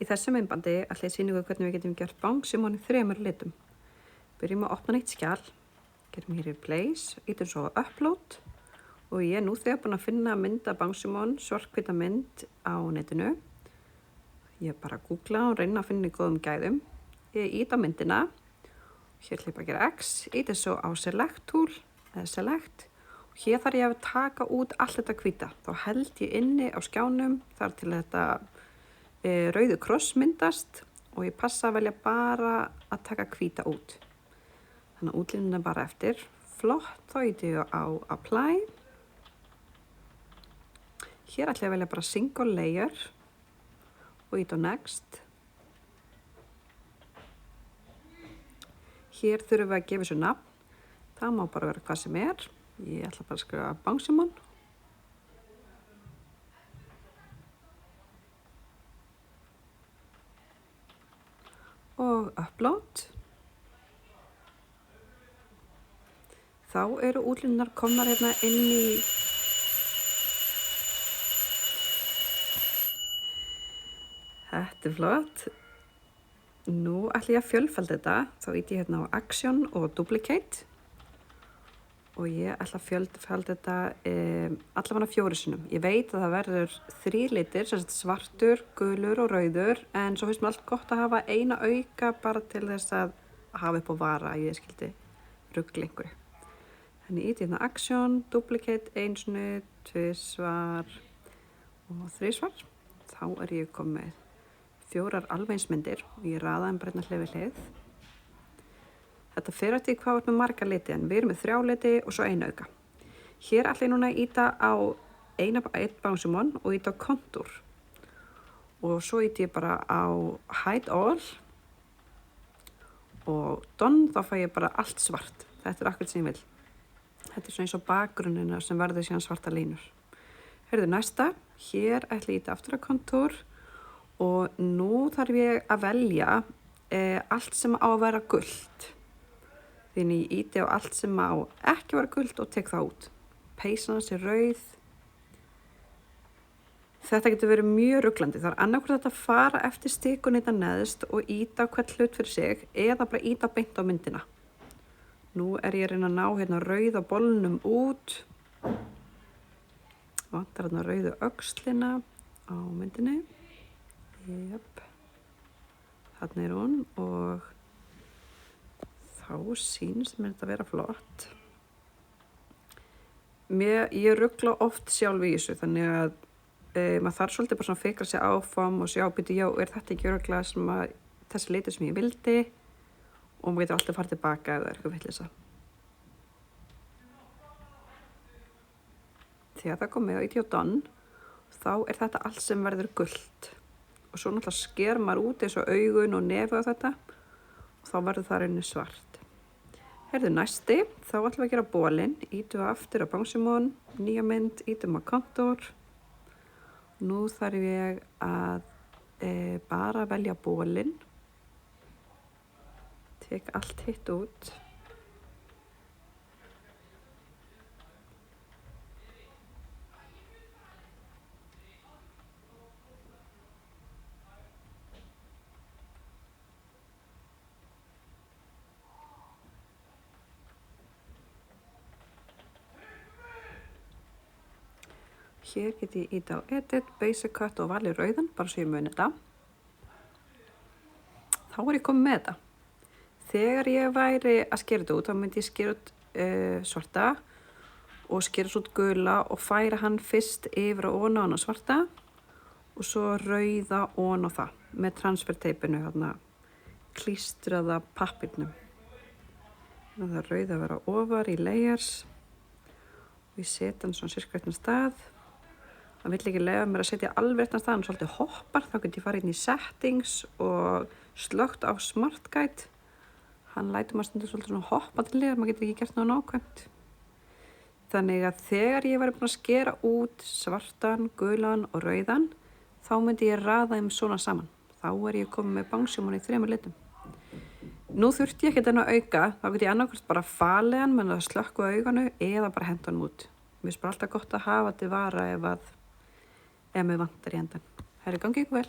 Í þessu myndbandi ætla ég að sýna ykkur hvernig við getum gert Bangsimon í 3 litum. Byrjum að opna nýtt skjal, gerum hér í Place, ítum svo á Upload og ég er nú þegar búin að finna mynd af Bangsimon, svarthvíta mynd á netinu. Ég bara googla og reyna að finna í góðum gæðum. Ég ít á myndina, hér ætla ég bara að gera X, ítum svo á Select Tool, eða Select. Og hér þarf ég að taka út allt þetta hvíta. Þá held ég inni á skjánum þar til þetta rauðu kross myndast og ég passa að velja bara að taka hvíta út. Þannig að útlínuna bara eftir. Flott, þá íti ég á Apply. Hér ætla ég að velja bara Single Layer og íti á Next. Hér þurfum við að gefa þessu nafn. Það má bara vera hvað sem er. Ég ætla bara að skrifa Bangsimon. Og Upload. Þá eru útlínunar komnar hérna inn í Þetta flott. Nú ætla ég að fjölfalda þetta. Þá íti ég hérna á Action og Duplicate. Og ég ætla að fjölfalda þetta allavega 4 sinnum. Ég veit að það verður 3 litir, svartur, gulur og rauður, en svo finnst mér allt gott að hafa eina auka bara til þess að hafa upp á vara að ég skildi rugla einhverju. Þannig íti hérna Action, Duplicate, 1 sinni, 2 svar og 3 svar. Þá er ég komið 4 alveg eins myndir og ég raða þeim bara hérna hlið við hlið. Þetta fer eftir hvað við erum með marga liti, en við erum með 3 liti og svo 1 auka. Hér ætla ég núna að íta á einn Bangsimon og íta á Contour. Og svo íti ég bara á Hide All og Done, þá fæ ég bara allt svart. Þetta er akkurat sem ég vil. Þetta er svona eins og bakgrunnina sem verður síðan svarta línur. Heyrðu næsta, hér ætla ég íta aftur á Contour og nú þarf ég að velja allt sem á að vera gult. Þannig ég íti á allt sem á ekki vera gult og tek það út. Peysan hans er rauð. Þetta getur verið mjög ruglandi. Það er annarkvort þetta að fara eftir stikunni þetta neðst og íta á hvern hlut fyrir sig eða bara íta beint á myndina. Nú er ég að reyna að ná hérna rauða bolnum út. Vantar hérna rauðu öxlina á myndinni. Jep. Þarna er hún og þá sýnist mér þetta að vera flott. Ég rugla oft sjálf í þessu, þannig að maður þarf svolítið bara svona að fikra sig áfram og sjá, býtu, já, er þetta ekki örugglega sem að þessi litur sem ég vildi og maður getur alltaf farið tilbaka ef það er eitthvað vitleysa. Þegar það komið á íti á Done, þá er þetta allt sem verður gult og svo náttúrulega sker maður út eins og augun og nefið á þetta og þá verður það rauninni svart. Heyrðu næsti, þá ætlum við að gera bolinn, ítum við aftur á Bangsimon, nýja mynd, ítum á Contour. Nú þarf ég að bara velja bolinn, tek allt hitt út. Hér get ég íta á Edit, Basic Cut og valið rauðan, bara svo ég muni þetta. Þá er ég komið með þetta. Þegar ég væri að skera þetta út, þá myndi ég skera út svarta og skera út gula og færa hann fyrst yfir og ofan á hann svarta og svo rauða ofan á það með transferteipinu, þarna klístraða pappírnum. Það er rauða að vera ofar í Layers og ég set hann svona sirka réttan stað. Það vill ekki leyfa mér að setja alveg réttan stað, hann svolítið hoppar, þá get ég farið inn í Settings og slökkt á Smart Guide. Hann lætur maður stundum svolítið svona hoppa til liðar, maður getur ekki gert náðu nákvæmt. Þannig að þegar ég væri búin að skera út svartan, gulan og rauðan, þá myndi ég raða þeim svona saman. Þá er ég komið með Bangsimon í 3 litum. Nú þurfti ég ekki þennan auka, þá get ég annarkvæmst bara falið hann með að slökkva auganu eða bara henda hann út. Mér finnst bara alltaf gott að hafa til vara ef mér vantar í endan. Herri, gangi ykkur vel.